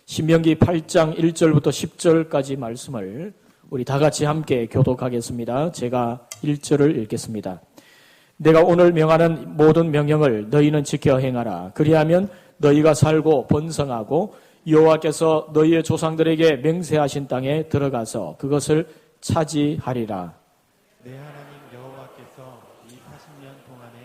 신명기 8장 1절부터 10절까지 말씀을 우리 다 같이 함께 교독하겠습니다. 제가 1절을 읽겠습니다. 내가 오늘 명하는 모든 명령을 너희는 지켜 행하라. 그리하면 너희가 살고 번성하고 여호와께서 너희의 조상들에게 맹세하신 땅에 들어가서 그것을 차지하리라. 내 하나님 여호와께서 이 40년 동안에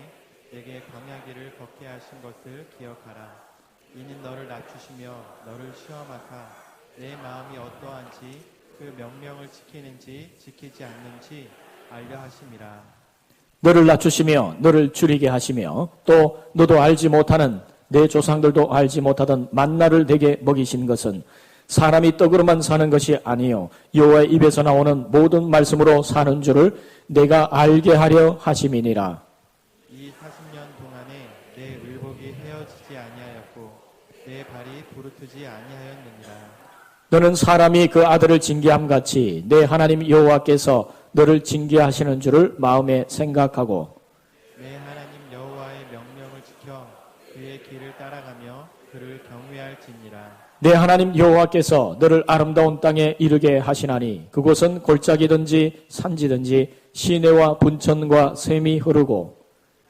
내게 광야길을 걷게 하신 것을 기억하라. 이는 너를 낮추시며 너를 시험하사 내 마음이 어떠한지 그 명령을 지키는지 지키지 않는지 알려 하심이라. 너를 낮추시며 너를 줄이게 하시며 또 너도 알지 못하는 내 조상들도 알지 못하던 만나를 내게 먹이신 것은 사람이 떡으로만 사는 것이 아니요 여호와의 입에서 나오는 모든 말씀으로 사는 줄을 내가 알게 하려 하심이니라. 이 40년 동안에 내 의복이 헤어지지 아니하였고 내 발이 부르트지 아니하였느니라. 너는 사람이 그 아들을 징계함같이 내 하나님 여호와께서 너를 징계하시는 줄을 마음에 생각하고 내 하나님 여호와의 명령을 지켜 그의 길을 따라가며 그를 경외할지니라. 내 하나님 여호와께서 너를 아름다운 땅에 이르게 하시나니 그곳은 골짜기든지 산지든지 시내와 분천과 샘이 흐르고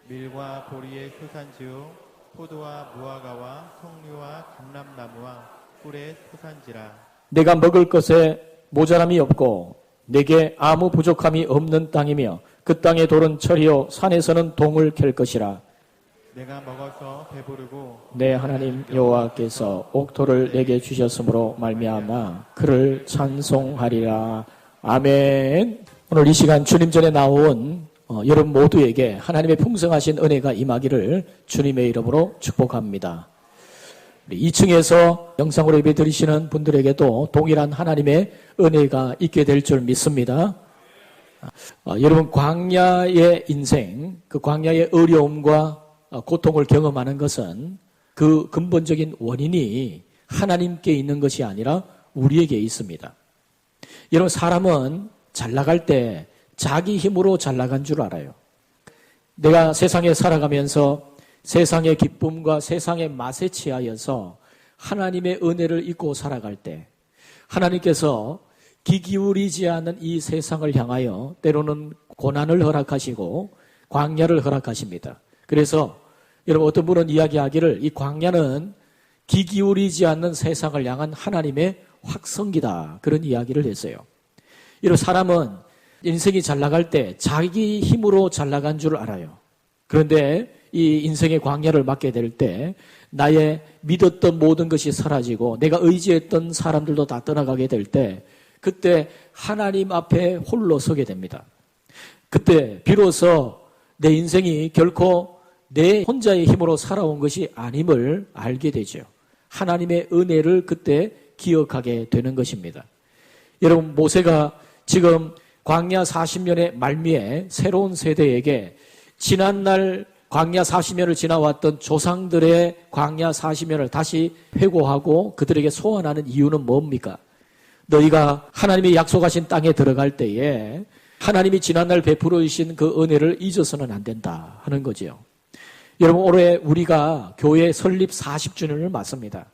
밀과 보리의 효산지요 포도와 무화과와 석류와 감람나무와 꿀의 토산지라. 내가 먹을 것에 모자람이 없고 내게 아무 부족함이 없는 땅이며 그 땅의 돌은 철이요 산에서는 동을 캘 것이라. 내가 먹어서 배부르고 내 하나님 여호와께서 옥토를 내게 주셨으므로 말미암아 그를 찬송하리라. 아멘. 오늘 이 시간 주님 전에 나온 여러분 모두에게 하나님의 풍성하신 은혜가 임하기를 주님의 이름으로 축복합니다. 2층에서 영상으로 예배 드리시는 분들에게도 동일한 하나님의 은혜가 있게 될 줄 믿습니다. 여러분 광야의 인생, 그 광야의 어려움과 고통을 경험하는 것은 그 근본적인 원인이 하나님께 있는 것이 아니라 우리에게 있습니다. 여러분 사람은 잘 나갈 때 자기 힘으로 잘 나간 줄 알아요. 내가 세상에 살아가면서 세상의 기쁨과 세상의 맛에 취하여서 하나님의 은혜를 잊고 살아갈 때 하나님께서 귀 기울이지 않는 이 세상을 향하여 때로는 고난을 허락하시고 광야를 허락하십니다. 그래서 여러분 어떤 분은 이야기하기를 이 광야는 귀 기울이지 않는 세상을 향한 하나님의 확성기다. 그런 이야기를 했어요. 이런 사람은 인생이 잘 나갈 때 자기 힘으로 잘 나간 줄 알아요. 그런데 이 인생의 광야를 맞게 될 때 나의 믿었던 모든 것이 사라지고 내가 의지했던 사람들도 다 떠나가게 될 때 그때 하나님 앞에 홀로 서게 됩니다. 그때 비로소 내 인생이 결코 내 혼자의 힘으로 살아온 것이 아님을 알게 되죠. 하나님의 은혜를 그때 기억하게 되는 것입니다. 여러분 모세가 지금 광야 40년의 말미에 새로운 세대에게 지난날 광야 40년을 지나왔던 조상들의 광야 40년을 다시 회고하고 그들에게 소환하는 이유는 뭡니까? 너희가 하나님이 약속하신 땅에 들어갈 때에 하나님이 지난날 베풀어 주신 그 은혜를 잊어서는 안 된다 하는 거죠. 여러분 올해 우리가 교회 설립 40주년을 맞습니다.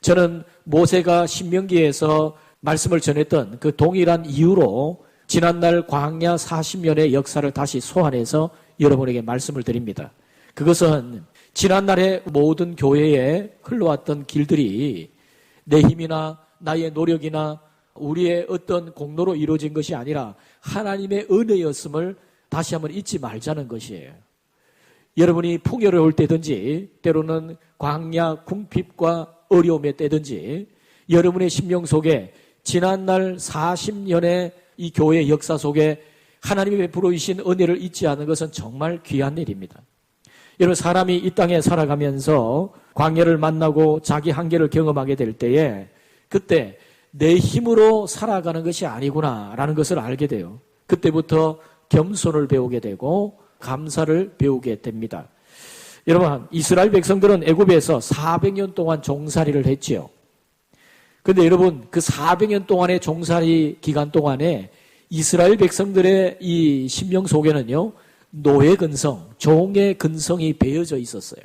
저는 모세가 신명기에서 말씀을 전했던 그 동일한 이유로 지난날 광야 40년의 역사를 다시 소환해서 여러분에게 말씀을 드립니다. 그것은 지난날의 모든 교회에 흘러왔던 길들이 내 힘이나 나의 노력이나 우리의 어떤 공로로 이루어진 것이 아니라 하나님의 은혜였음을 다시 한번 잊지 말자는 것이에요. 여러분이 풍요로울 때든지 때로는 광야 궁핍과 어려움의 때든지 여러분의 심령 속에 지난날 40년의 이 교회의 역사 속에 하나님이 베풀어 주신 은혜를 잊지 않는 것은 정말 귀한 일입니다. 여러분 사람이 이 땅에 살아가면서 광야를 만나고 자기 한계를 경험하게 될 때에 그때 내 힘으로 살아가는 것이 아니구나라는 것을 알게 돼요. 그때부터 겸손을 배우게 되고 감사를 배우게 됩니다. 여러분 이스라엘 백성들은 애굽에서 400년 동안 종살이를 했지요. 그런데 여러분 그 400년 동안의 종살이 기간 동안에 이스라엘 백성들의 이 심령 속에는요 노예 근성, 종의 근성이 배어져 있었어요.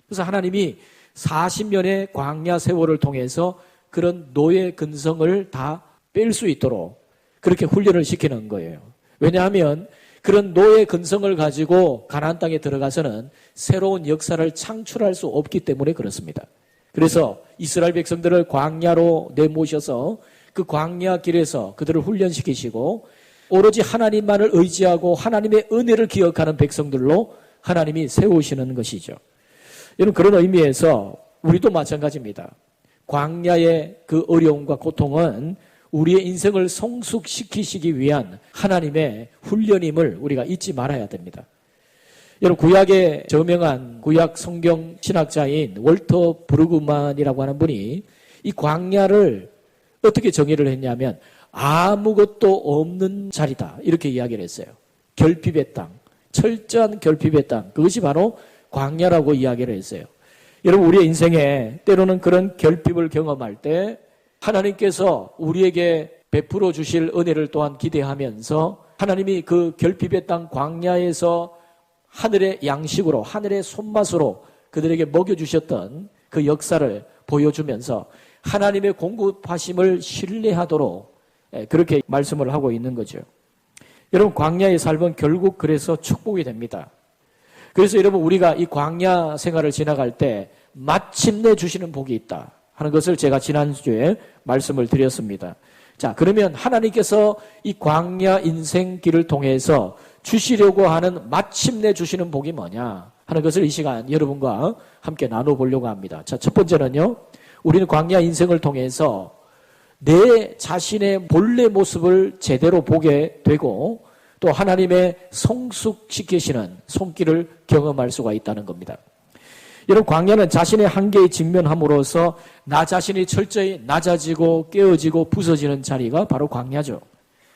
그래서 하나님이 40년의 광야 세월을 통해서 그런 노예 근성을 다 뺄 수 있도록 그렇게 훈련을 시키는 거예요. 왜냐하면 그런 노예 근성을 가지고 가나안 땅에 들어가서는 새로운 역사를 창출할 수 없기 때문에 그렇습니다. 그래서 이스라엘 백성들을 광야로 내모셔서 그 광야 길에서 그들을 훈련시키시고 오로지 하나님만을 의지하고 하나님의 은혜를 기억하는 백성들로 하나님이 세우시는 것이죠. 여러분, 그런 의미에서 우리도 마찬가지입니다. 광야의 그 어려움과 고통은 우리의 인생을 성숙시키시기 위한 하나님의 훈련임을 우리가 잊지 말아야 됩니다. 여러분, 구약에 저명한 구약 성경 신학자인 월터 브루그만이라고 하는 분이 이 광야를 어떻게 정의를 했냐면 아무것도 없는 자리다, 이렇게 이야기를 했어요. 결핍의 땅, 철저한 결핍의 땅, 그것이 바로 광야라고 이야기를 했어요. 여러분, 우리의 인생에 때로는 그런 결핍을 경험할 때 하나님께서 우리에게 베풀어 주실 은혜를 또한 기대하면서 하나님이 그 결핍의 땅 광야에서 하늘의 양식으로, 하늘의 손맛으로 그들에게 먹여주셨던 그 역사를 보여주면서 하나님의 공급하심을 신뢰하도록 그렇게 말씀을 하고 있는 거죠. 여러분, 광야의 삶은 결국 그래서 축복이 됩니다. 그래서 여러분, 우리가 이 광야 생활을 지나갈 때 마침내 주시는 복이 있다 하는 것을 제가 지난주에 말씀을 드렸습니다. 자, 그러면 하나님께서 이 광야 인생길을 통해서 주시려고 하는 마침내 주시는 복이 뭐냐 하는 것을 이 시간 여러분과 함께 나눠보려고 합니다. 자, 첫 번째는요, 우리는 광야 인생을 통해서 내 자신의 본래 모습을 제대로 보게 되고 또 하나님의 성숙시키시는 손길을 경험할 수가 있다는 겁니다. 여러분, 광야는 자신의 한계에 직면함으로써 나 자신이 철저히 낮아지고 깨어지고 부서지는 자리가 바로 광야죠.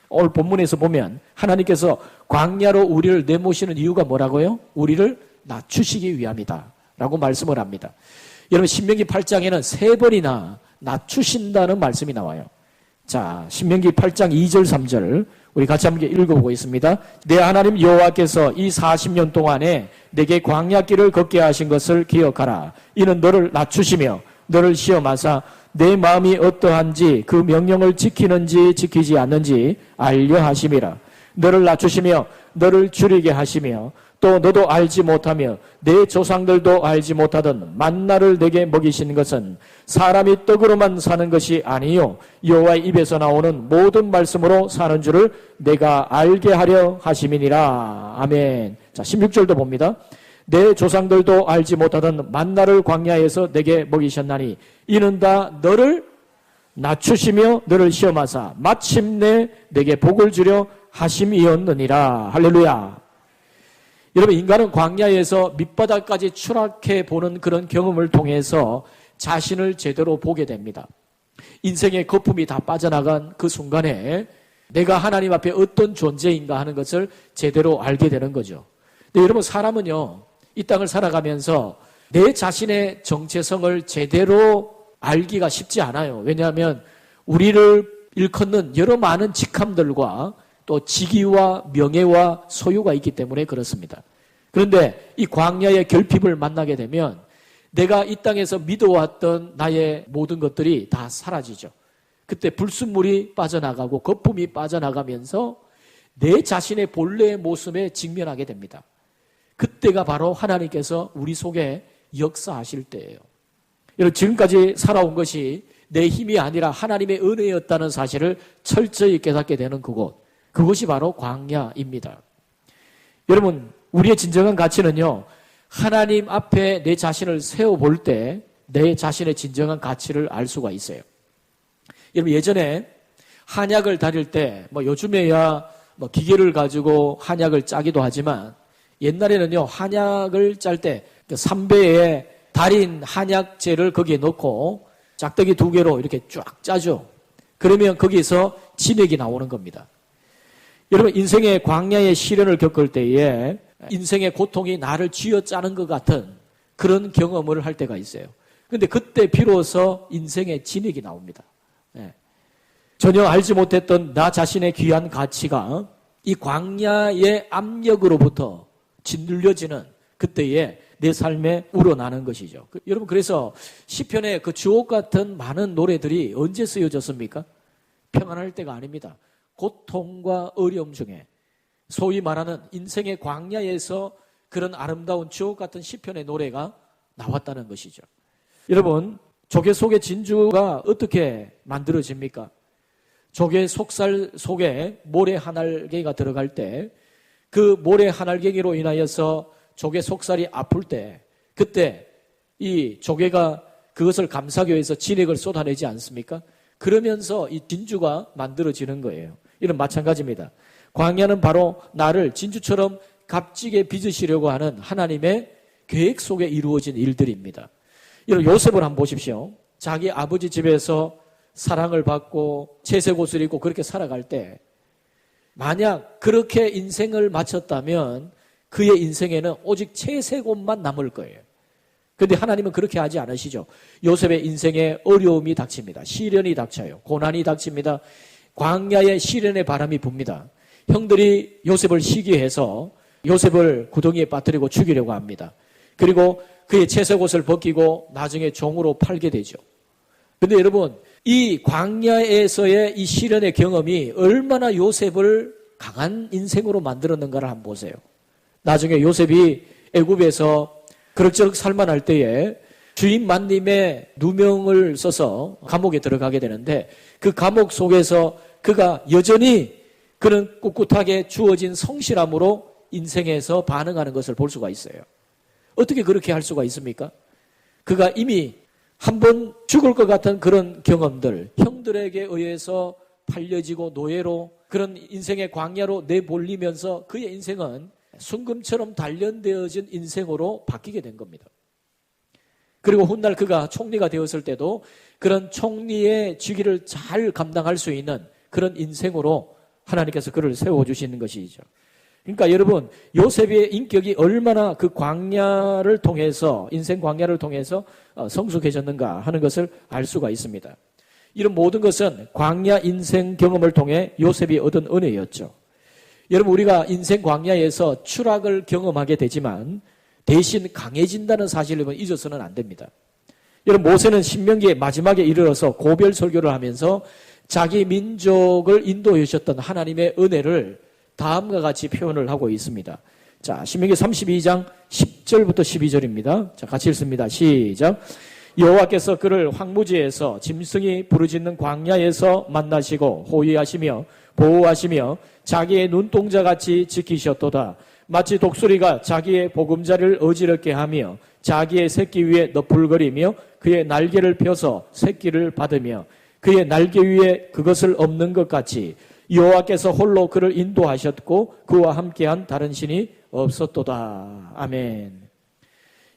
오늘 본문에서 보면 하나님께서 광야로 우리를 내모시는 이유가 뭐라고요? 우리를 낮추시기 위함이다 라고 말씀을 합니다. 여러분, 신명기 8장에는 3번이나 낮추신다는 말씀이 나와요. 자, 신명기 8장 2절 3절 우리 같이 함께 읽어보겠습니다. 내 하나님 여호와께서 이 40년 동안에 내게 광야길을 걷게 하신 것을 기억하라. 이는 너를 낮추시며 너를 시험하사 내 마음이 어떠한지 그 명령을 지키는지 지키지 않는지 알려 하심이라. 너를 낮추시며 너를 줄이게 하시며 또 너도 알지 못하며 내 조상들도 알지 못하던 만나를 내게 먹이신 것은 사람이 떡으로만 사는 것이 아니요 여호와의 입에서 나오는 모든 말씀으로 사는 줄을 내가 알게 하려 하심이니라. 아멘. 자, 16절도 봅니다. 내 조상들도 알지 못하던 만나를 광야에서 내게 먹이셨나니 이는 다 너를 낮추시며 너를 시험하사 마침내 내게 복을 주려 하심이었느니라. 할렐루야. 여러분, 인간은 광야에서 밑바닥까지 추락해 보는 그런 경험을 통해서 자신을 제대로 보게 됩니다. 인생의 거품이 다 빠져나간 그 순간에 내가 하나님 앞에 어떤 존재인가 하는 것을 제대로 알게 되는 거죠. 근데 여러분, 사람은요, 이 땅을 살아가면서 내 자신의 정체성을 제대로 알기가 쉽지 않아요. 왜냐하면 우리를 일컫는 여러 많은 직함들과 또 직위와 명예와 소유가 있기 때문에 그렇습니다. 그런데 이 광야의 결핍을 만나게 되면 내가 이 땅에서 믿어왔던 나의 모든 것들이 다 사라지죠. 그때 불순물이 빠져나가고 거품이 빠져나가면서 내 자신의 본래의 모습에 직면하게 됩니다. 그때가 바로 하나님께서 우리 속에 역사하실 때예요. 여러분, 지금까지 살아온 것이 내 힘이 아니라 하나님의 은혜였다는 사실을 철저히 깨닫게 되는 그것이 바로 광야입니다. 여러분, 우리의 진정한 가치는요, 하나님 앞에 내 자신을 세워볼 때 내 자신의 진정한 가치를 알 수가 있어요. 여러분, 예전에 한약을 다릴 때, 요즘에야 기계를 가지고 한약을 짜기도 하지만 옛날에는요, 한약을 짤 때 3배의 달인 한약재를 거기에 넣고 짝대기 2개로 이렇게 쫙 짜죠. 그러면 거기서 진액이 나오는 겁니다. 여러분, 인생의 광야의 시련을 겪을 때에 인생의 고통이 나를 쥐어짜는 것 같은 그런 경험을 할 때가 있어요. 그런데 그때 비로소 인생의 진액이 나옵니다. 전혀 알지 못했던 나 자신의 귀한 가치가 이 광야의 압력으로부터 짓눌려지는 그때에 내 삶에 우러나는 것이죠. 여러분, 그래서 시편에 그 주옥 같은 많은 노래들이 언제 쓰여졌습니까? 평안할 때가 아닙니다. 고통과 어려움 중에, 소위 말하는 인생의 광야에서 그런 아름다운 주옥 같은 시편의 노래가 나왔다는 것이죠. 여러분, 조개 속의 진주가 어떻게 만들어집니까? 조개 속살 속에 모래 한 알갱이가 들어갈 때, 그 모래 한 알갱이로 인하여서 조개 속살이 아플 때, 그때 이 조개가 그것을 감싸기 위해서 진액을 쏟아내지 않습니까? 그러면서 이 진주가 만들어지는 거예요. 이런 마찬가지입니다. 광야는 바로 나를 진주처럼 값지게 빚으시려고 하는 하나님의 계획 속에 이루어진 일들입니다. 여러분, 요셉을 한번 보십시오. 자기 아버지 집에서 사랑을 받고 채색 옷을 입고 그렇게 살아갈 때, 만약 그렇게 인생을 마쳤다면 그의 인생에는 오직 채색 옷만 남을 거예요. 그런데 하나님은 그렇게 하지 않으시죠. 요셉의 인생에 어려움이 닥칩니다. 시련이 닥쳐요. 고난이 닥칩니다. 광야의 시련의 바람이 붑니다. 형들이 요셉을 시기해서 요셉을 구덩이에 빠뜨리고 죽이려고 합니다. 그리고 그의 채색 옷을 벗기고 나중에 종으로 팔게 되죠. 그런데 여러분, 이 광야에서의 이 시련의 경험이 얼마나 요셉을 강한 인생으로 만들었는가를 한번 보세요. 나중에 요셉이 애굽에서 그럭저럭 살만할 때에 주인 만님의 누명을 써서 감옥에 들어가게 되는데, 그 감옥 속에서 그가 여전히 그는 꿋꿋하게 주어진 성실함으로 인생에서 반응하는 것을 볼 수가 있어요. 어떻게 그렇게 할 수가 있습니까? 그가 이미 한번 죽을 것 같은 그런 경험들, 형들에게 의해서 팔려지고 노예로 그런 인생의 광야로 내몰리면서 그의 인생은 순금처럼 단련되어진 인생으로 바뀌게 된 겁니다. 그리고 훗날 그가 총리가 되었을 때도 그런 총리의 직위를 잘 감당할 수 있는 그런 인생으로 하나님께서 그를 세워주시는 것이죠. 그러니까 여러분, 요셉의 인격이 얼마나 그 광야를 통해서, 인생 광야를 통해서 성숙해졌는가 하는 것을 알 수가 있습니다. 이런 모든 것은 광야 인생 경험을 통해 요셉이 얻은 은혜였죠. 여러분, 우리가 인생 광야에서 추락을 경험하게 되지만 대신 강해진다는 사실을 잊어서는 안 됩니다. 여러분, 모세는 신명기의 마지막에 이르러서 고별 설교를 하면서 자기 민족을 인도해 주셨던 하나님의 은혜를 다음과 같이 표현을 하고 있습니다. 자, 신명기 32장 10절부터 12절입니다. 자, 같이 읽습니다. 시작. 여호와께서 그를 황무지에서 짐승이 부르짖는 광야에서 만나시고 호위하시며 보호하시며 자기의 눈동자같이 지키셨도다. 마치 독수리가 자기의 보금자리를 어지럽게 하며 자기의 새끼 위에 너풀거리며 그의 날개를 펴서 새끼를 받으며 그의 날개 위에 그것을 엎는 것 같이 여호와께서 홀로 그를 인도하셨고 그와 함께한 다른 신이 없었도다. 아멘.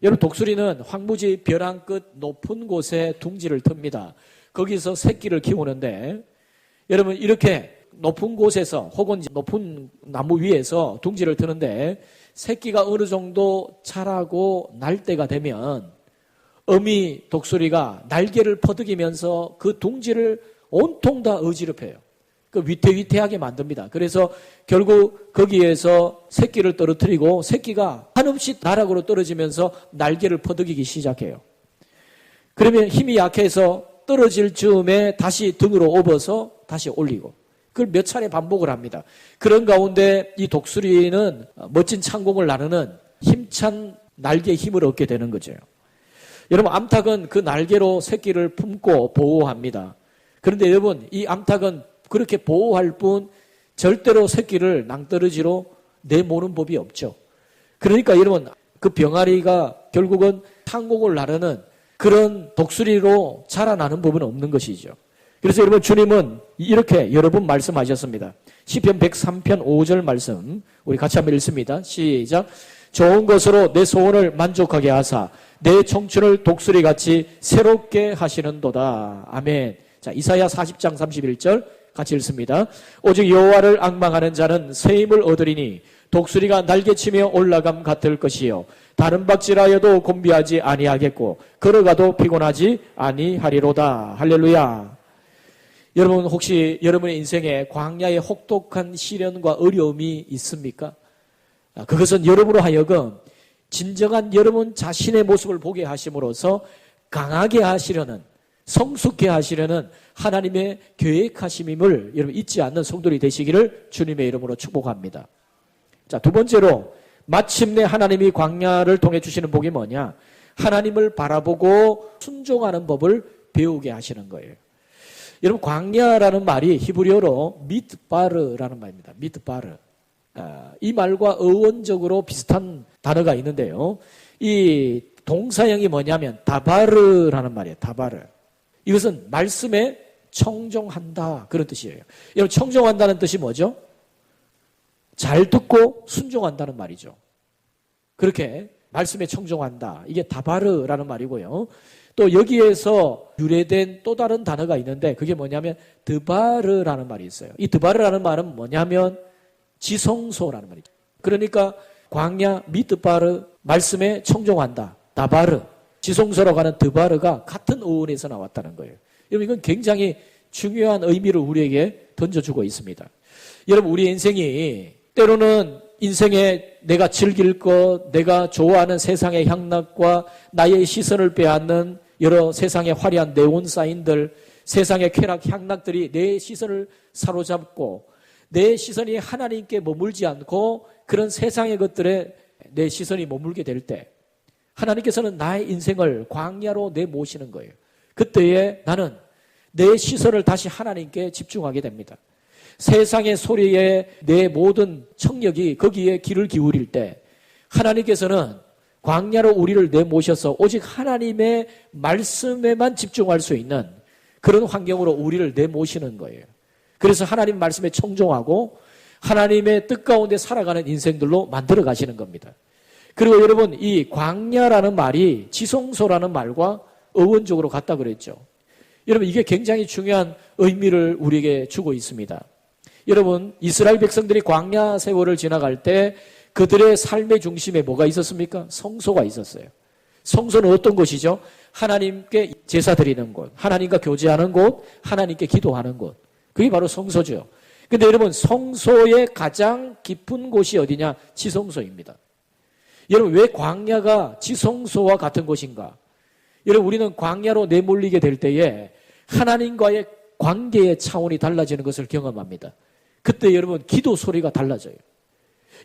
여러분, 독수리는 황무지 벼랑 끝 높은 곳에 둥지를 틉니다. 거기서 새끼를 키우는데, 여러분, 이렇게 높은 곳에서 혹은 높은 나무 위에서 둥지를 트는데 새끼가 어느 정도 자라고 날 때가 되면 어미 독수리가 날개를 퍼득이면서 그 둥지를 온통 다 어지럽혀요. 그 위태위태하게 만듭니다. 그래서 결국 거기에서 새끼를 떨어뜨리고 새끼가 한없이 나락으로 떨어지면서 날개를 퍼득이기 시작해요. 그러면 힘이 약해서 떨어질 즈음에 다시 등으로 업어서 다시 올리고, 그걸 몇 차례 반복을 합니다. 그런 가운데 이 독수리는 멋진 창공을 나르는 힘찬 날개의 힘을 얻게 되는 거죠. 여러분, 암탉은 그 날개로 새끼를 품고 보호합니다. 그런데 여러분, 이 암탉은 그렇게 보호할 뿐 절대로 새끼를 낭떠러지로 내모는 법이 없죠. 그러니까 여러분, 그 병아리가 결국은 창공을 나르는 그런 독수리로 자라나는 법은 없는 것이죠. 그래서 여러분, 주님은 이렇게 여러 번 말씀하셨습니다. 시편 103편 5절 말씀 우리 같이 한번 읽습니다. 시작. 좋은 것으로 내 소원을 만족하게 하사 내 청춘을 독수리같이 새롭게 하시는도다. 아멘. 자, 이사야 40장 31절 같이 읽습니다. 오직 여호와를 앙망하는 자는 새 힘을 얻으리니 독수리가 날개치며 올라감 같을 것이요 다른 박질하여도 곤비하지 아니하겠고 걸어가도 피곤하지 아니하리로다. 할렐루야. 여러분, 혹시 여러분의 인생에 광야의 혹독한 시련과 어려움이 있습니까? 그것은 여러분으로 하여금 진정한 여러분 자신의 모습을 보게 하심으로써 강하게 하시려는, 성숙해 하시려는 하나님의 계획하심임을 여러분 잊지 않는 성도들이 되시기를 주님의 이름으로 축복합니다. 자, 두 번째로 마침내 하나님이 광야를 통해 주시는 복이 뭐냐? 하나님을 바라보고 순종하는 법을 배우게 하시는 거예요. 여러분, 광야라는 말이 히브리어로 미드바르라는 말입니다. 미드바르. 이 말과 어원적으로 비슷한 단어가 있는데요. 이 동사형이 뭐냐면 다바르라는 말이에요. 다바르. 이것은 말씀에 청종한다, 그런 뜻이에요. 여러분, 청종한다는 뜻이 뭐죠? 잘 듣고 순종한다는 말이죠. 그렇게 말씀에 청종한다. 이게 다바르라는 말이고요. 또 여기에서 유래된 또 다른 단어가 있는데 그게 뭐냐면 드바르라는 말이 있어요. 이 드바르라는 말은 뭐냐면 지성소라는 말이죠. 그러니까 광야 미드바르, 말씀에 청종한다. 다바르, 지성소라고 하는 드바르가 같은 어원에서 나왔다는 거예요. 여러분, 이건 굉장히 중요한 의미를 우리에게 던져주고 있습니다. 여러분, 우리 인생이 때로는 인생에 내가 즐길 것, 내가 좋아하는 세상의 향락과 나의 시선을 빼앗는 여러 세상의 화려한 네온 사인들, 세상의 쾌락 향락들이 내 시선을 사로잡고 내 시선이 하나님께 머물지 않고 그런 세상의 것들에 내 시선이 머물게 될 때 하나님께서는 나의 인생을 광야로 내모시는 거예요. 그때에 나는 내 시선을 다시 하나님께 집중하게 됩니다. 세상의 소리에 내 모든 청력이 거기에 귀를 기울일 때 하나님께서는 광야로 우리를 내모셔서 오직 하나님의 말씀에만 집중할 수 있는 그런 환경으로 우리를 내모시는 거예요. 그래서 하나님 말씀에 청종하고 하나님의 뜻 가운데 살아가는 인생들로 만들어 가시는 겁니다. 그리고 여러분, 이 광야라는 말이 지성소라는 말과 어원적으로 같다 그랬죠. 여러분, 이게 굉장히 중요한 의미를 우리에게 주고 있습니다. 여러분, 이스라엘 백성들이 광야 세월을 지나갈 때 그들의 삶의 중심에 뭐가 있었습니까? 성소가 있었어요. 성소는 어떤 곳이죠? 하나님께 제사 드리는 곳, 하나님과 교제하는 곳, 하나님께 기도하는 곳. 그게 바로 성소죠. 근데 여러분, 성소의 가장 깊은 곳이 어디냐? 지성소입니다. 여러분, 왜 광야가 지성소와 같은 곳인가? 여러분, 우리는 광야로 내몰리게 될 때에 하나님과의 관계의 차원이 달라지는 것을 경험합니다. 그때 여러분, 기도 소리가 달라져요.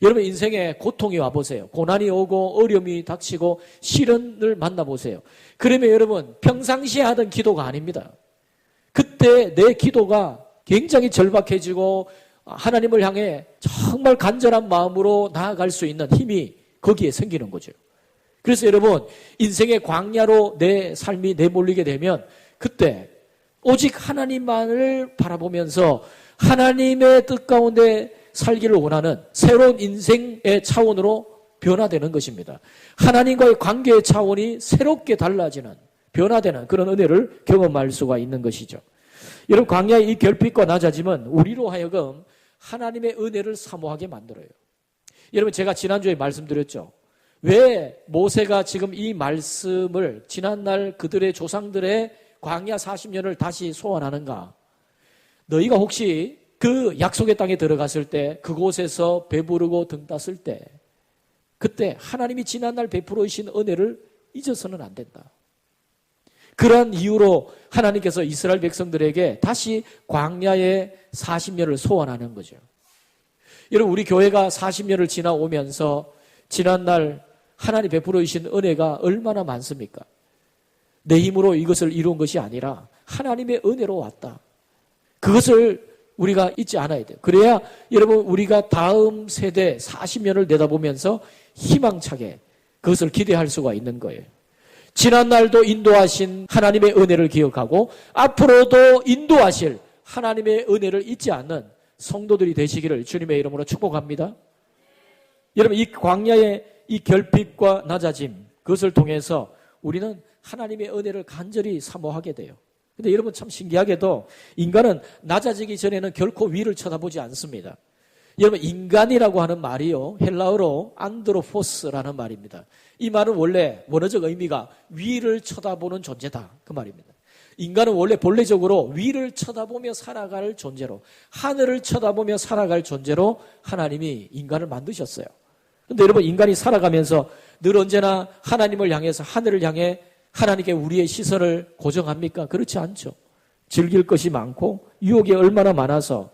여러분, 인생에 고통이 와보세요. 고난이 오고 어려움이 닥치고 시련을 만나보세요. 그러면 여러분, 평상시에 하던 기도가 아닙니다. 그때 내 기도가 굉장히 절박해지고 하나님을 향해 정말 간절한 마음으로 나아갈 수 있는 힘이 거기에 생기는 거죠. 그래서 여러분, 인생의 광야로 내 삶이 내몰리게 되면 그때 오직 하나님만을 바라보면서 하나님의 뜻 가운데 살기를 원하는 새로운 인생의 차원으로 변화되는 것입니다. 하나님과의 관계의 차원이 새롭게 달라지는, 변화되는 그런 은혜를 경험할 수가 있는 것이죠. 여러분, 광야의 이 결핍과 낮아짐은 우리로 하여금 하나님의 은혜를 사모하게 만들어요. 여러분, 제가 지난주에 말씀드렸죠. 왜 모세가 지금 이 말씀을 지난날 그들의 조상들의 광야 40년을 다시 소환하는가? 너희가 혹시 그 약속의 땅에 들어갔을 때 그곳에서 배부르고 등 땄을 때 그때 하나님이 지난날 베풀어 주신 은혜를 잊어서는 안 된다. 그러한 이유로 하나님께서 이스라엘 백성들에게 다시 광야의 40년을 소환하는 거죠. 여러분, 우리 교회가 40년을 지나오면서 지난날 하나님 베풀어 주신 은혜가 얼마나 많습니까? 내 힘으로 이것을 이룬 것이 아니라 하나님의 은혜로 왔다. 그것을 우리가 잊지 않아야 돼요. 그래야 여러분, 우리가 다음 세대 40년을 내다보면서 희망차게 그것을 기대할 수가 있는 거예요. 지난날도 인도하신 하나님의 은혜를 기억하고 앞으로도 인도하실 하나님의 은혜를 잊지 않는 성도들이 되시기를 주님의 이름으로 축복합니다. 여러분, 이 광야의 이 결핍과 낮아짐, 그것을 통해서 우리는 하나님의 은혜를 간절히 사모하게 돼요. 근데 여러분, 참 신기하게도 인간은 낮아지기 전에는 결코 위를 쳐다보지 않습니다. 여러분, 인간이라고 하는 말이요, 헬라어로 안드로포스라는 말입니다. 이 말은 원래 원어적 의미가 위를 쳐다보는 존재다, 그 말입니다. 인간은 원래 본래적으로 위를 쳐다보며 살아갈 존재로, 하늘을 쳐다보며 살아갈 존재로 하나님이 인간을 만드셨어요. 근데 여러분, 인간이 살아가면서 늘 언제나 하나님을 향해서 하늘을 향해 하나님께 우리의 시선을 고정합니까? 그렇지 않죠. 즐길 것이 많고 유혹이 얼마나 많아서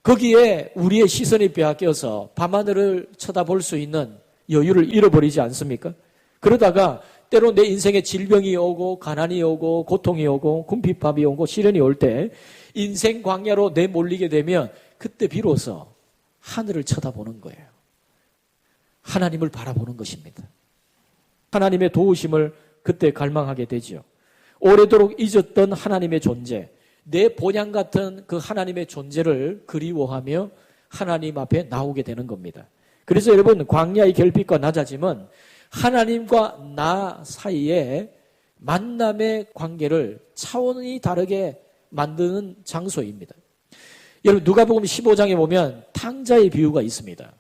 거기에 우리의 시선이 빼앗겨서 밤하늘을 쳐다볼 수 있는 여유를 잃어버리지 않습니까? 그러다가 때로 내 인생에 질병이 오고 가난이 오고 고통이 오고 궁핍함이 오고 시련이 올 때 인생 광야로 내몰리게 되면 그때 비로소 하늘을 쳐다보는 거예요. 하나님을 바라보는 것입니다. 하나님의 도우심을 그때 갈망하게 되죠. 오래도록 잊었던 하나님의 존재, 내 본향 같은 그 하나님의 존재를 그리워하며 하나님 앞에 나오게 되는 겁니다. 그래서 여러분, 광야의 결핍과 낮아짐은 하나님과 나 사이에 만남의 관계를 차원이 다르게 만드는 장소입니다. 여러분, 누가복음 15장에 보면 탕자의 비유가 있습니다.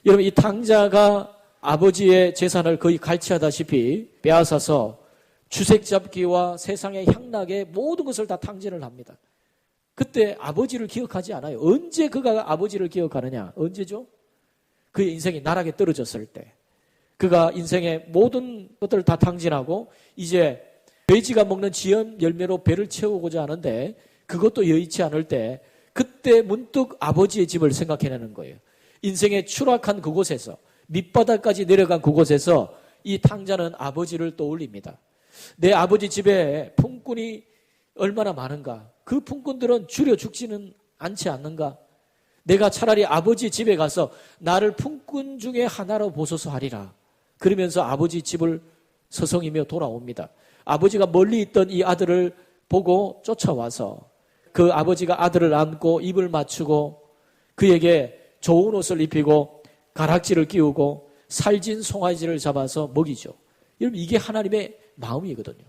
여러분, 이 탕자가 아버지의 재산을 거의 갈취하다시피 빼앗아서 주색 잡기와 세상의 향락에 모든 것을 다 탕진을 합니다. 그때 아버지를 기억하지 않아요. 언제 그가 아버지를 기억하느냐? 언제죠? 그의 인생이 나락에 떨어졌을 때. 그가 인생의 모든 것들을 다 탕진하고 이제 돼지가 먹는 지연 열매로 배를 채우고자 하는데 그것도 여의치 않을 때 그때 문득 아버지의 집을 생각해내는 거예요. 인생의 추락한 그곳에서 밑바닥까지 내려간 그곳에서 이 탕자는 아버지를 떠올립니다. 내 아버지 집에 품꾼이 얼마나 많은가? 그 품꾼들은 줄여 죽지는 않지 않는가? 내가 차라리 아버지 집에 가서 나를 품꾼 중에 하나로 보소서 하리라. 그러면서 아버지 집을 서성이며 돌아옵니다. 아버지가 멀리 있던 이 아들을 보고 쫓아와서 그 아버지가 아들을 안고 입을 맞추고 그에게 좋은 옷을 입히고 가락지를 끼우고 살진 송아지를 잡아서 먹이죠. 여러분, 이게 하나님의 마음이거든요.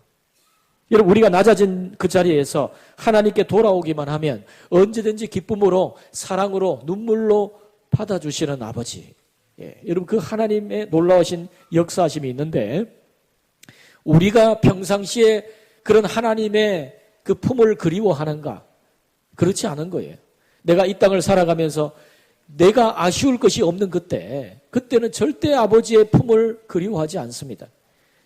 여러분, 우리가 낮아진 그 자리에서 하나님께 돌아오기만 하면 언제든지 기쁨으로 사랑으로 눈물로 받아주시는 아버지. 여러분, 그 하나님의 놀라우신 역사하심이 있는데 우리가 평상시에 그런 하나님의 그 품을 그리워하는가? 그렇지 않은 거예요. 내가 이 땅을 살아가면서 내가 아쉬울 것이 없는 그때는 절대 아버지의 품을 그리워하지 않습니다.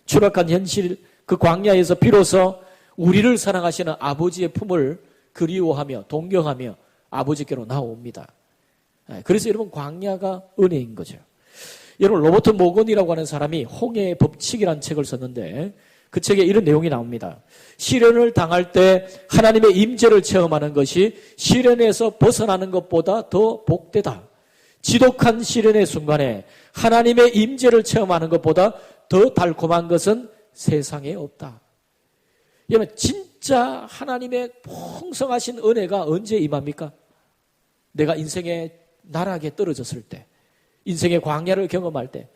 추락한 현실, 그 광야에서 비로소 우리를 사랑하시는 아버지의 품을 그리워하며 동경하며 아버지께로 나옵니다. 그래서 여러분, 광야가 은혜인 거죠. 여러분, 로버트 모건이라고 하는 사람이 홍해의 법칙이라는 책을 썼는데 그 책에 이런 내용이 나옵니다. 시련을 당할 때 하나님의 임재를 체험하는 것이 시련에서 벗어나는 것보다 더 복되다. 지독한 시련의 순간에 하나님의 임재를 체험하는 것보다 더 달콤한 것은 세상에 없다. 여러분, 진짜 하나님의 풍성하신 은혜가 언제 임합니까? 내가 인생의 나락에 떨어졌을 때, 인생의 광야를 경험할 때,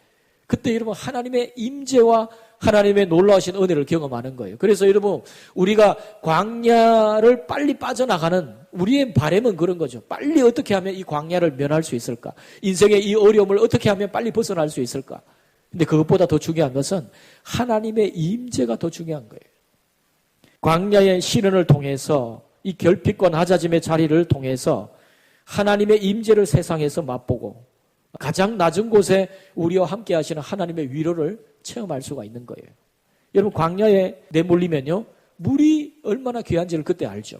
그때 여러분 하나님의 임재와 하나님의 놀라우신 은혜를 경험하는 거예요. 그래서 여러분, 우리가 광야를 빨리 빠져나가는 우리의 바람은 그런 거죠. 빨리 어떻게 하면 이 광야를 면할 수 있을까? 인생의 이 어려움을 어떻게 하면 빨리 벗어날 수 있을까? 근데 그것보다 더 중요한 것은 하나님의 임재가 더 중요한 거예요. 광야의 시련을 통해서 이 결핍과 낮아짐의 자리를 통해서 하나님의 임재를 세상에서 맛보고 가장 낮은 곳에 우리와 함께 하시는 하나님의 위로를 체험할 수가 있는 거예요. 여러분, 광야에 내몰리면요, 물이 얼마나 귀한지를 그때 알죠.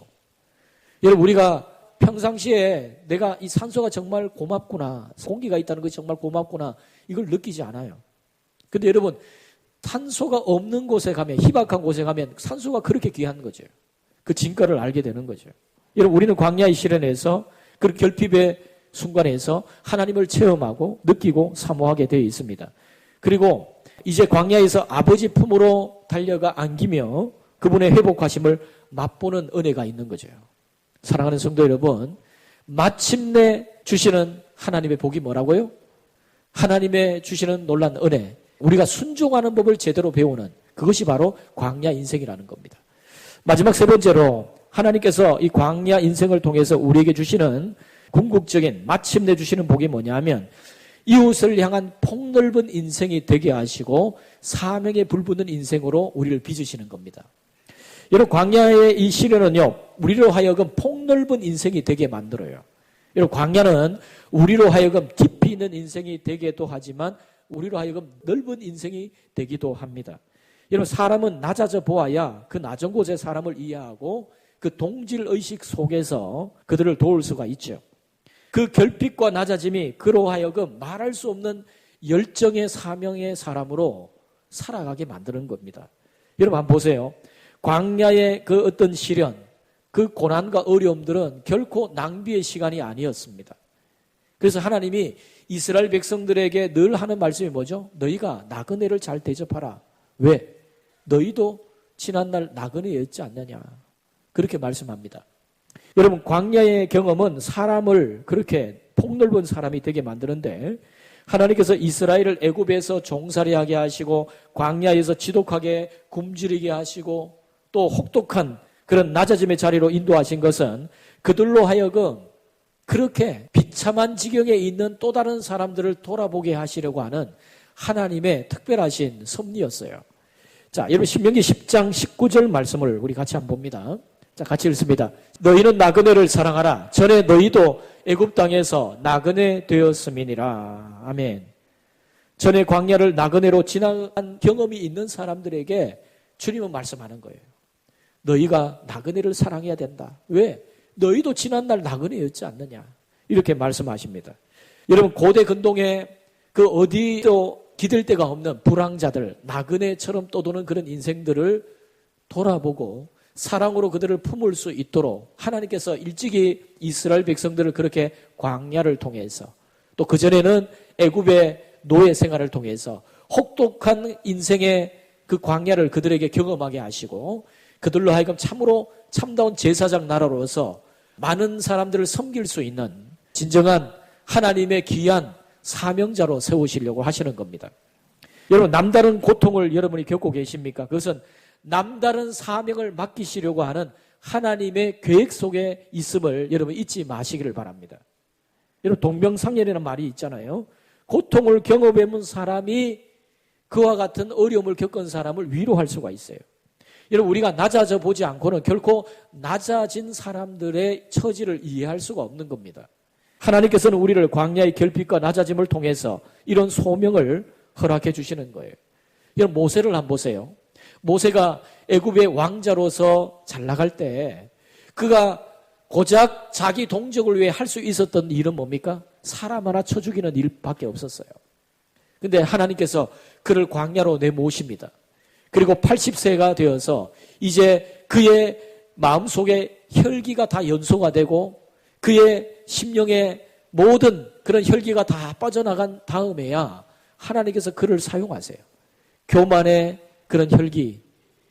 여러분, 우리가 평상시에 내가 이 산소가 정말 고맙구나, 공기가 있다는 것이 정말 고맙구나, 이걸 느끼지 않아요. 근데 여러분, 탄소가 없는 곳에 가면, 희박한 곳에 가면 산소가 그렇게 귀한 거죠. 그 진가를 알게 되는 거죠. 여러분, 우리는 광야의 시련에서 그 결핍의 순간에서 하나님을 체험하고 느끼고 사모하게 되어 있습니다. 그리고 이제 광야에서 아버지 품으로 달려가 안기며 그분의 회복하심을 맛보는 은혜가 있는 거죠. 사랑하는 성도 여러분, 마침내 주시는 하나님의 복이 뭐라고요? 하나님의 주시는 놀란 은혜, 우리가 순종하는 법을 제대로 배우는 그것이 바로 광야 인생이라는 겁니다. 마지막 세 번째로 하나님께서 이 광야 인생을 통해서 우리에게 주시는 궁극적인 마침내 주시는 복이 뭐냐면 이웃을 향한 폭넓은 인생이 되게 하시고 사명에 불붙는 인생으로 우리를 빚으시는 겁니다. 여러분, 광야의 이 시련은요, 우리로 하여금 폭넓은 인생이 되게 만들어요. 여러분, 광야는 우리로 하여금 깊이 있는 인생이 되게도 하지만 우리로 하여금 넓은 인생이 되기도 합니다. 여러분, 사람은 낮아져 보아야 그 낮은 곳의 사람을 이해하고 그 동질의식 속에서 그들을 도울 수가 있죠. 그 결핍과 낮아짐이 그로 하여금 말할 수 없는 열정의 사명의 사람으로 살아가게 만드는 겁니다. 여러분 한번 보세요. 광야의 그 어떤 시련, 그 고난과 어려움들은 결코 낭비의 시간이 아니었습니다. 그래서 하나님이 이스라엘 백성들에게 늘 하는 말씀이 뭐죠? 너희가 나그네를 잘 대접하라. 왜? 너희도 지난날 나그네였지 않느냐. 그렇게 말씀합니다. 여러분, 광야의 경험은 사람을 그렇게 폭넓은 사람이 되게 만드는데, 하나님께서 이스라엘을 애굽에서 종살이하게 하시고 광야에서 지독하게 굶주리게 하시고 또 혹독한 그런 낮아짐의 자리로 인도하신 것은 그들로 하여금 그렇게 비참한 지경에 있는 또 다른 사람들을 돌아보게 하시려고 하는 하나님의 특별하신 섭리였어요. 자, 여러분 신명기 10장 19절 말씀을 우리 같이 한번 봅니다. 자, 같이 읽습니다. 너희는 나그네를 사랑하라. 전에 너희도 애굽 땅에서 나그네 되었음이니라. 아멘. 전에 광야를 나그네로 지나간 경험이 있는 사람들에게 주님은 말씀하는 거예요. 너희가 나그네를 사랑해야 된다. 왜? 너희도 지난날 나그네였지 않느냐. 이렇게 말씀하십니다. 여러분, 고대 근동에 그 어디도 기댈 데가 없는 불황자들, 나그네처럼 떠도는 그런 인생들을 돌아보고 사랑으로 그들을 품을 수 있도록 하나님께서 일찍이 이스라엘 백성들을 그렇게 광야를 통해서 또 그전에는 애굽의 노예 생활을 통해서 혹독한 인생의 그 광야를 그들에게 경험하게 하시고 그들로 하여금 참으로 참다운 제사장 나라로서 많은 사람들을 섬길 수 있는 진정한 하나님의 귀한 사명자로 세우시려고 하시는 겁니다. 여러분, 남다른 고통을 여러분이 겪고 계십니까? 그것은 남다른 사명을 맡기시려고 하는 하나님의 계획 속에 있음을 여러분 잊지 마시기를 바랍니다. 여러분, 동병상련이라는 말이 있잖아요. 고통을 경험해본 사람이 그와 같은 어려움을 겪은 사람을 위로할 수가 있어요. 여러분, 우리가 낮아져 보지 않고는 결코 낮아진 사람들의 처지를 이해할 수가 없는 겁니다. 하나님께서는 우리를 광야의 결핍과 낮아짐을 통해서 이런 소명을 허락해 주시는 거예요. 여러분, 모세를 한번 보세요. 모세가 애굽의 왕자로서 잘 나갈 때 그가 고작 자기 동족을 위해 할 수 있었던 일은 뭡니까? 사람 하나 쳐 죽이는 일밖에 없었어요. 근데 하나님께서 그를 광야로 내모십니다. 그리고 80세가 되어서 이제 그의 마음속에 혈기가 다 연소가 되고 그의 심령의 모든 그런 혈기가 다 빠져나간 다음에야 하나님께서 그를 사용하세요. 교만의 그런 혈기,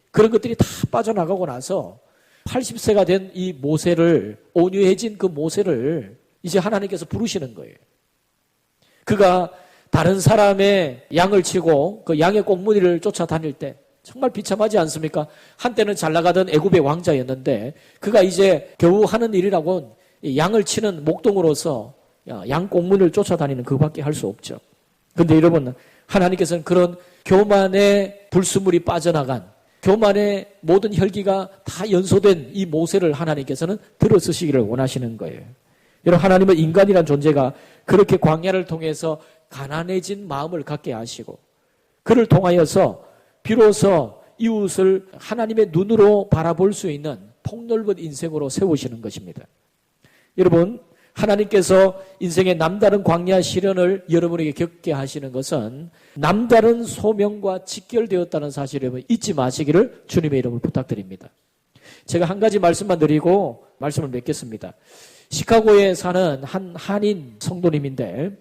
그런 것들이 다 빠져나가고 나서 80세가 된 이 모세를, 온유해진 그 모세를 이제 하나님께서 부르시는 거예요. 그가 다른 사람의 양을 치고 그 양의 꽁무니를 쫓아다닐 때 정말 비참하지 않습니까? 한때는 잘 나가던 애굽의 왕자였는데 그가 이제 겨우 하는 일이라고는 양을 치는 목동으로서 양 꽁무니를 쫓아다니는 그밖에 할 수 없죠. 그런데 여러분, 하나님께서는 그런 교만의 불수물이 빠져나간 교만의 모든 혈기가 다 연소된 이 모세를 하나님께서는 들어쓰시기를 원하시는 거예요. 여러분, 하나님은 인간이란 존재가 그렇게 광야를 통해서 가난해진 마음을 갖게 하시고 그를 통하여서 비로소 이웃을 하나님의 눈으로 바라볼 수 있는 폭넓은 인생으로 세우시는 것입니다. 여러분, 하나님께서 인생의 남다른 광야 시련을 여러분에게 겪게 하시는 것은 남다른 소명과 직결되었다는 사실을 여러분 잊지 마시기를 주님의 이름으로 부탁드립니다. 제가 한 가지 말씀만 드리고 말씀을 맺겠습니다. 시카고에 사는 한 한인 성도님인데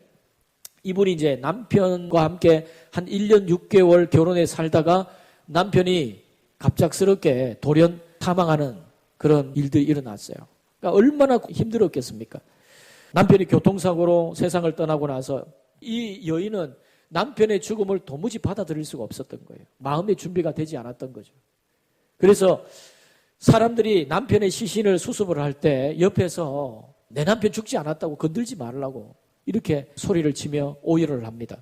이분이 이제 남편과 함께 한 1년 6개월 결혼해 살다가 남편이 갑작스럽게 돌연 사망하는 그런 일들이 일어났어요. 그러니까 얼마나 힘들었겠습니까? 남편이 교통사고로 세상을 떠나고 나서 이 여인은 남편의 죽음을 도무지 받아들일 수가 없었던 거예요. 마음의 준비가 되지 않았던 거죠. 그래서 사람들이 남편의 시신을 수습을 할 때 옆에서 내 남편 죽지 않았다고 건들지 말라고 이렇게 소리를 치며 오열을 합니다.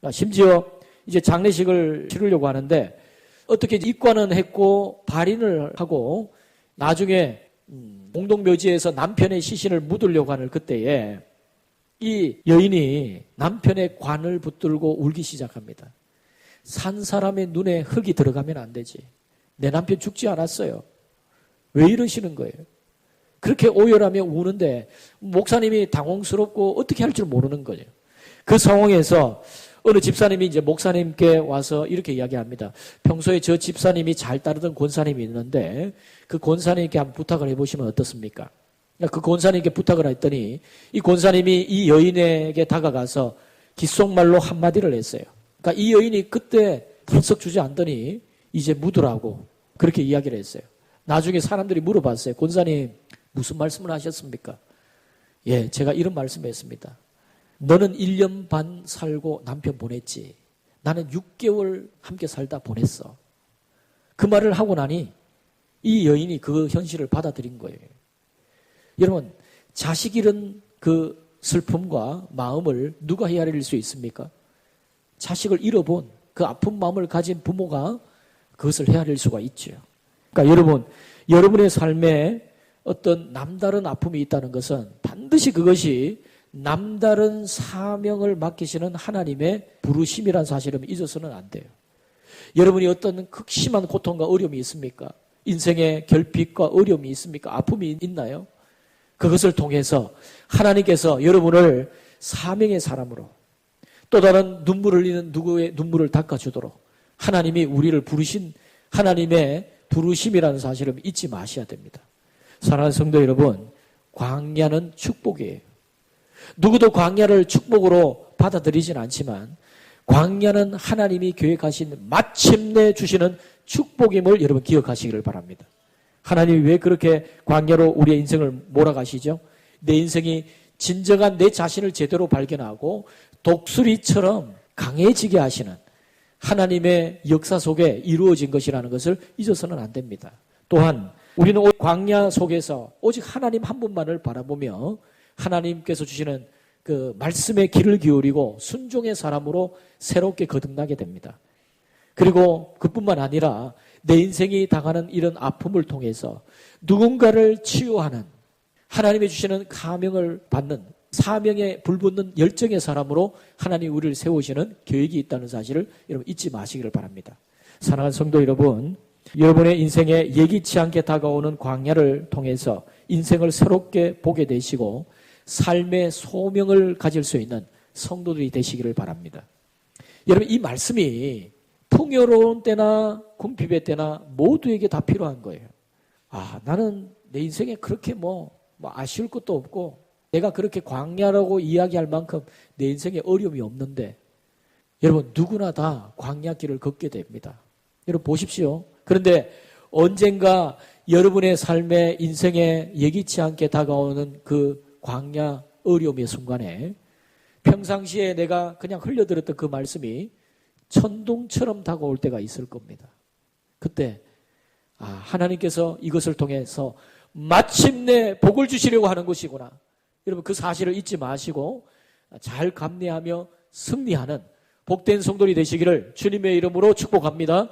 심지어 이제 장례식을 치르려고 하는데 어떻게 입관은 했고 발인을 하고 나중에 공동묘지에서 남편의 시신을 묻으려고 하는 그때에 이 여인이 남편의 관을 붙들고 울기 시작합니다. 산 사람의 눈에 흙이 들어가면 안 되지. 내 남편 죽지 않았어요. 왜 이러시는 거예요? 그렇게 오열하며 우는데 목사님이 당황스럽고 어떻게 할 줄 모르는 거예요. 그 상황에서 어느 집사님이 이제 목사님께 와서 이렇게 이야기합니다. 평소에 저 집사님이 잘 따르던 권사님이 있는데 그 권사님께 한번 부탁을 해보시면 어떻습니까? 그 권사님께 부탁을 했더니 이 권사님이 이 여인에게 다가가서 귓속말로 한마디를 했어요. 그러니까 이 여인이 그때 불썩 주저앉더니 이제 묻으라고 그렇게 이야기를 했어요. 나중에 사람들이 물어봤어요. 권사님 무슨 말씀을 하셨습니까? 예, 제가 이런 말씀을 했습니다. 너는 1년 반 살고 남편 보냈지. 나는 6개월 함께 살다 보냈어. 그 말을 하고 나니 이 여인이 그 현실을 받아들인 거예요. 여러분, 자식 잃은 그 슬픔과 마음을 누가 헤아릴 수 있습니까? 자식을 잃어본 그 아픈 마음을 가진 부모가 그것을 헤아릴 수가 있죠. 그러니까 여러분, 여러분의 삶에 어떤 남다른 아픔이 있다는 것은 반드시 그것이 남다른 사명을 맡기시는 하나님의 부르심이라는 사실을 잊어서는 안 돼요. 여러분이 어떤 극심한 고통과 어려움이 있습니까? 인생의 결핍과 어려움이 있습니까? 아픔이 있나요? 그것을 통해서 하나님께서 여러분을 사명의 사람으로 또 다른 눈물을 흘리는 누구의 눈물을 닦아주도록 하나님이 우리를 부르신 하나님의 부르심이라는 사실을 잊지 마셔야 됩니다. 사랑하는 성도 여러분, 광야는 축복이에요. 누구도 광야를 축복으로 받아들이진 않지만 광야는 하나님이 계획하신 마침내 주시는 축복임을 여러분 기억하시기를 바랍니다. 하나님이 왜 그렇게 광야로 우리의 인생을 몰아가시죠? 내 인생이 진정한 내 자신을 제대로 발견하고 독수리처럼 강해지게 하시는 하나님의 역사 속에 이루어진 것이라는 것을 잊어서는 안 됩니다. 또한 우리는 광야 속에서 오직 하나님 한 분만을 바라보며 하나님께서 주시는 그 말씀의 귀를 기울이고 순종의 사람으로 새롭게 거듭나게 됩니다. 그리고 그뿐만 아니라 내 인생이 당하는 이런 아픔을 통해서 누군가를 치유하는 하나님이 주시는 가명을 받는 사명에 불붙는 열정의 사람으로 하나님 우리를 세우시는 계획이 있다는 사실을 여러분 잊지 마시기를 바랍니다. 사랑하는 성도 여러분, 여러분의 인생에 예기치 않게 다가오는 광야를 통해서 인생을 새롭게 보게 되시고 삶의 소명을 가질 수 있는 성도들이 되시기를 바랍니다. 여러분, 이 말씀이 풍요로운 때나 궁핍의 때나 모두에게 다 필요한 거예요. 나는 내 인생에 그렇게 아쉬울 것도 없고 내가 그렇게 광야라고 이야기할 만큼 내 인생에 어려움이 없는데 여러분, 누구나 다 광야길을 걷게 됩니다. 여러분 보십시오. 그런데 언젠가 여러분의 삶의 인생에 예기치 않게 다가오는 그 광야 어려움의 순간에 평상시에 내가 그냥 흘려들었던 그 말씀이 천둥처럼 다가올 때가 있을 겁니다. 그때 하나님께서 이것을 통해서 마침내 복을 주시려고 하는 것이구나. 여러분 그 사실을 잊지 마시고 잘 감내하며 승리하는 복된 성도들이 되시기를 주님의 이름으로 축복합니다.